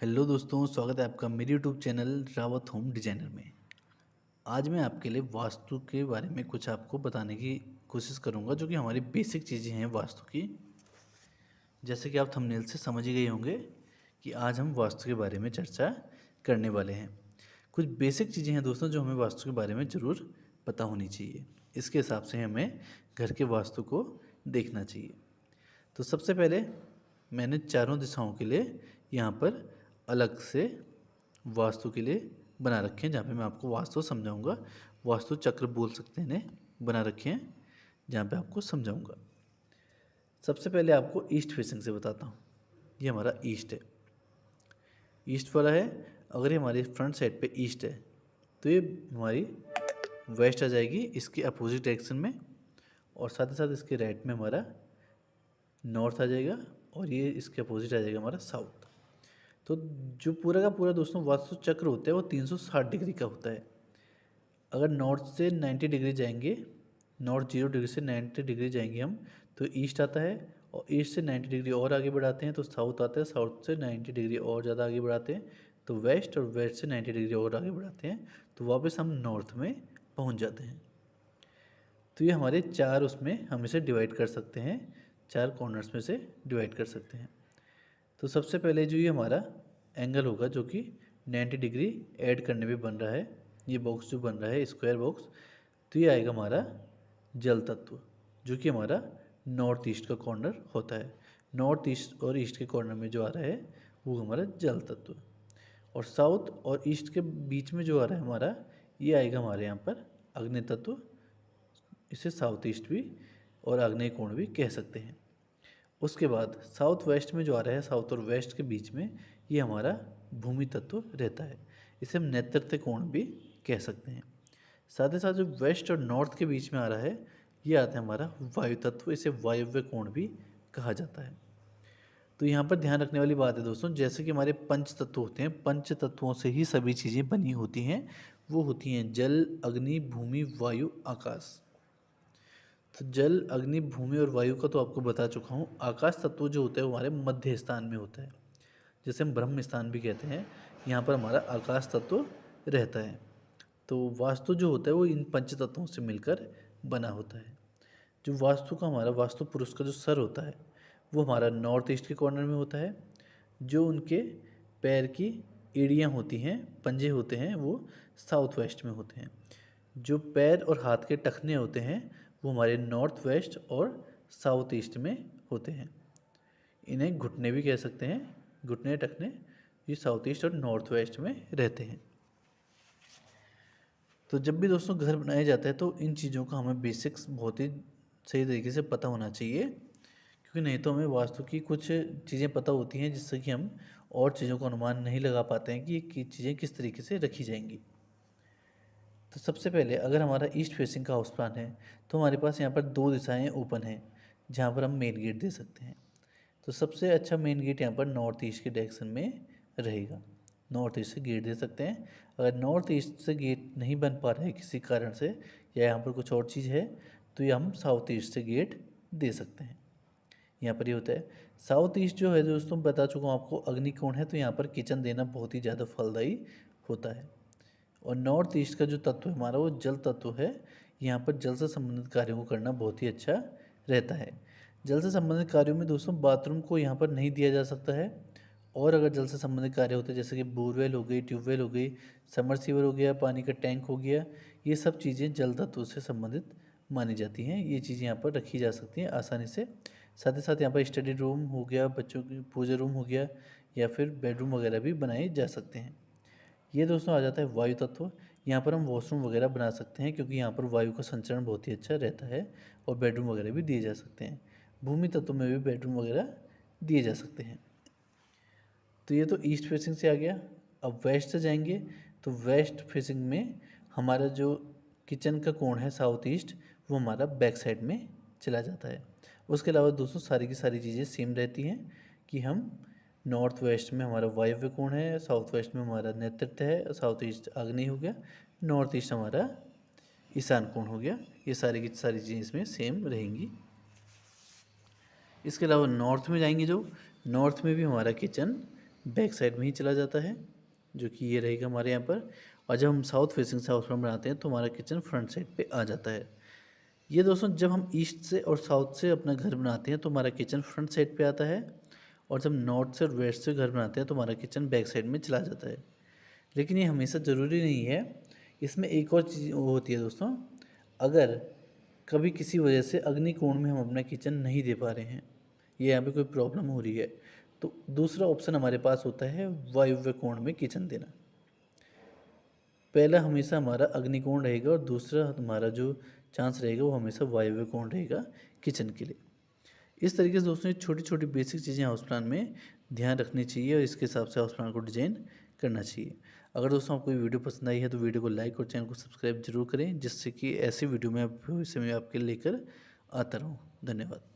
Hello दोस्तों, स्वागत है आपका मेरे YouTube channel Rawat home designer में। आज मैं आपके लिए वास्तु के बारे में कुछ आपको बताने की कोशिश करूंगा, जो कि हमारी बेसिक चीज़ें हैं वास्तु की। जैसे कि आप थंबनेल से समझ ही गए होंगे कि आज हम वास्तु के बारे में चर्चा करने वाले हैं। कुछ बेसिक चीज़ें हैं दोस्तों, जो हमें वास्तु के बारे में ज़रूर पता होनी चाहिए। इसके हिसाब से हमें घर के वास्तु को देखना चाहिए। तो सबसे पहले मैंने चारों दिशाओं के लिए यहाँ पर अलग से वास्तु के लिए बना रखे हैं, जहाँ पे मैं आपको वास्तु समझाऊंगा। वास्तु चक्र बोल सकते हैं इन्हें, बना रखे हैं जहाँ पे आपको समझाऊंगा। सबसे पहले आपको ईस्ट फेसिंग से बताता हूँ। ये हमारा ईस्ट है, ईस्ट वाला है। अगर ये हमारी फ्रंट साइड पे ईस्ट है तो ये हमारी वेस्ट आ जाएगी, इसके अपोजिट डायरेक्शन में। और साथ ही साथ इसके राइट में हमारा नॉर्थ आ जाएगा, और ये इसके अपोजिट आ जाएगा हमारा साउथ। तो जो पूरा का पूरा दोस्तों वास्तु चक्र होता है वो 360 डिग्री का होता है। अगर नॉर्थ से 90 डिग्री जाएंगे, नॉर्थ 0 डिग्री से 90 डिग्री जाएंगे हम, तो ईस्ट आता है। और ईस्ट से 90 डिग्री और आगे बढ़ाते हैं तो साउथ आता है। साउथ से 90 डिग्री और ज़्यादा आगे बढ़ाते हैं तो वेस्ट, और वेस्ट से 90 डिग्री और आगे बढ़ाते हैं तो वापस हम नॉर्थ में पहुंच जाते हैं। तो ये हमारे चार उसमें हम इसे डिवाइड कर सकते हैं, चार कॉर्नर्स में से डिवाइड कर सकते हैं। तो सबसे पहले जो ये हमारा एंगल होगा, जो कि 90 डिग्री ऐड करने में बन रहा है, ये बॉक्स जो बन रहा है स्क्वायर बॉक्स, तो ये आएगा हमारा जल तत्व, जो कि हमारा नॉर्थ ईस्ट का कॉर्नर होता है। नॉर्थ ईस्ट और ईस्ट के कॉर्नर में जो आ रहा है वो हमारा जल तत्व। और साउथ और ईस्ट के बीच में जो आ रहा है हमारा, ये आएगा हमारे यहाँ पर अग्नि तत्व। इसे साउथ ईस्ट भी और आग्नेय कोण भी कह सकते हैं। उसके बाद साउथ वेस्ट में जो आ रहा है, साउथ और वेस्ट के बीच में, ये हमारा भूमि तत्व रहता है। इसे हम नैऋत्य कोण भी कह सकते हैं। साथ ही साथ जो वेस्ट और नॉर्थ के बीच में आ रहा है, ये आता है हमारा वायु तत्व। इसे वायव्य कोण भी कहा जाता है। तो यहाँ पर ध्यान रखने वाली बात है दोस्तों, जैसे कि हमारे पंच तत्व होते हैं, पंच तत्वों से ही सभी चीज़ें बनी होती हैं। वो होती हैं जल, अग्नि, भूमि, वायु, आकाश। तो जल, अग्नि, भूमि और वायु का तो आपको बता चुका हूँ। आकाश तत्व जो होता है वो हमारे मध्य स्थान में होता है, जैसे हम ब्रह्म स्थान भी कहते हैं। यहाँ पर हमारा आकाश तत्व रहता है। तो वास्तु जो होता है वो इन पंच तत्वों से मिलकर बना होता है। जो वास्तु का हमारा वास्तु पुरुष का जो सर होता है वो हमारा नॉर्थ ईस्ट के कॉर्नर में होता है। जो उनके पैर की एड़ियाँ होती हैं, पंजे होते हैं, वो साउथ वेस्ट में होते हैं। जो पैर और हाथ के टखने होते हैं वो हमारे नॉर्थ वेस्ट और साउथ ईस्ट में होते हैं। इन्हें घुटने भी कह सकते हैं। घुटने, टखने, ये साउथ ईस्ट और नॉर्थ वेस्ट में रहते हैं। तो जब भी दोस्तों घर बनाया जाता है तो इन चीज़ों का हमें बेसिक्स बहुत ही सही तरीके से पता होना चाहिए, क्योंकि नहीं तो हमें वास्तु की कुछ चीज़ें पता होती हैं जिससे कि हम और चीज़ों का अनुमान नहीं लगा पाते हैं कि ये चीज़ें किस तरीके से रखी जाएंगी। तो सबसे पहले अगर हमारा ईस्ट फेसिंग का हाउस प्लान है तो हमारे पास यहाँ पर दो दिशाएं ओपन हैं जहाँ पर हम मेन गेट दे सकते हैं। तो सबसे अच्छा मेन गेट यहाँ पर नॉर्थ ईस्ट के डायरेक्शन में रहेगा। नॉर्थ ईस्ट से गेट दे सकते हैं। अगर नॉर्थ ईस्ट से गेट नहीं बन पा रहा है किसी कारण से, या यहाँ पर कुछ और चीज़ है, तो ये हम साउथ ईस्ट से गेट दे सकते हैं। यहाँ पर ये होता है। साउथ ईस्ट जो है दोस्तों, बता चुका हूँ आपको, अग्निकोण है, तो यहाँ पर किचन देना बहुत ही ज़्यादा फलदायी होता है। और नॉर्थ ईस्ट का जो तत्व है हमारा वो जल तत्व है। यहाँ पर जल से संबंधित कार्यों को करना बहुत ही अच्छा रहता है। जल से संबंधित कार्यों में दोस्तों बाथरूम को यहाँ पर नहीं दिया जा सकता है। और अगर जल से संबंधित कार्य होते हैं जैसे कि बोरवेल हो गई, ट्यूबवेल हो गई, समरसीवर हो गया, पानी का टैंक हो गया, ये सब चीज़ें जल तत्व से संबंधित मानी जाती हैं। ये चीज़ें यहाँ पर रखी जा सकती हैं आसानी से। साथ ही साथ यहाँ पर स्टडी रूम हो गया, बच्चों की पूजा रूम हो गया, या फिर बेडरूम वगैरह भी बनाए जा सकते हैं। ये दोस्तों आ जाता है वायु तत्व। यहाँ पर हम वॉशरूम वगैरह बना सकते हैं, क्योंकि यहाँ पर वायु का संचरण बहुत ही अच्छा रहता है, और बेडरूम वगैरह भी दिए जा सकते हैं। भूमि तत्व में भी बेडरूम वगैरह दिए जा सकते हैं। तो ये तो ईस्ट फेसिंग से आ गया। अब वेस्ट से जाएंगे तो वेस्ट फेसिंग में हमारा जो किचन का कोण है साउथ ईस्ट, वो हमारा बैक साइड में चला जाता है। उसके अलावा दोस्तों सारी की सारी चीज़ें सेम रहती हैं, कि हम नॉर्थ वेस्ट में हमारा वायव्य कोण है, साउथ वेस्ट में हमारा नैऋत्य है, साउथ ईस्ट आग्नेय हो गया, नॉर्थ ईस्ट हमारा ईशान कोण हो गया। ये सारी की सारी चीज़ें इसमें सेम रहेंगी। इसके अलावा नॉर्थ में जाएंगे, जो नॉर्थ में भी हमारा किचन बैक साइड में ही चला जाता है, जो कि ये रहेगा हमारे यहाँ पर। और जब हम साउथ फेसिंग से हाउस प्लान बनाते हैं तो हमारा किचन फ्रंट साइड पे आ जाता है। ये दोस्तों जब हम ईस्ट से और साउथ से अपना घर बनाते हैं तो हमारा किचन फ्रंट साइड पे आता है, और जब नॉर्थ से और वेस्ट से घर बनाते हैं तो हमारा किचन बैक साइड में चला जाता है। लेकिन ये हमेशा ज़रूरी नहीं है। इसमें एक और चीज़ वो होती है दोस्तों, अगर कभी किसी वजह से अग्निकोण में हम अपना किचन नहीं दे पा रहे हैं, ये यहाँ पे कोई प्रॉब्लम हो रही है, तो दूसरा ऑप्शन हमारे पास होता है वायव्य कोण में किचन देना। पहला हमेशा हमारा अग्निकोण रहेगा और दूसरा हमारा जो चांस रहेगा वो हमेशा वायव्य कोण रहेगा किचन के लिए। इस तरीके से दोस्तों ये छोटी छोटी बेसिक चीज़ें हाउस प्लान में ध्यान रखनी चाहिए और इसके हिसाब से हाउस प्लान को डिजाइन करना चाहिए। अगर दोस्तों आपको ये वीडियो पसंद आई है तो वीडियो को लाइक और चैनल को सब्सक्राइब जरूर करें, जिससे कि ऐसी वीडियो मैं भविष्य में आपके लेकर आता रहूँ। धन्यवाद।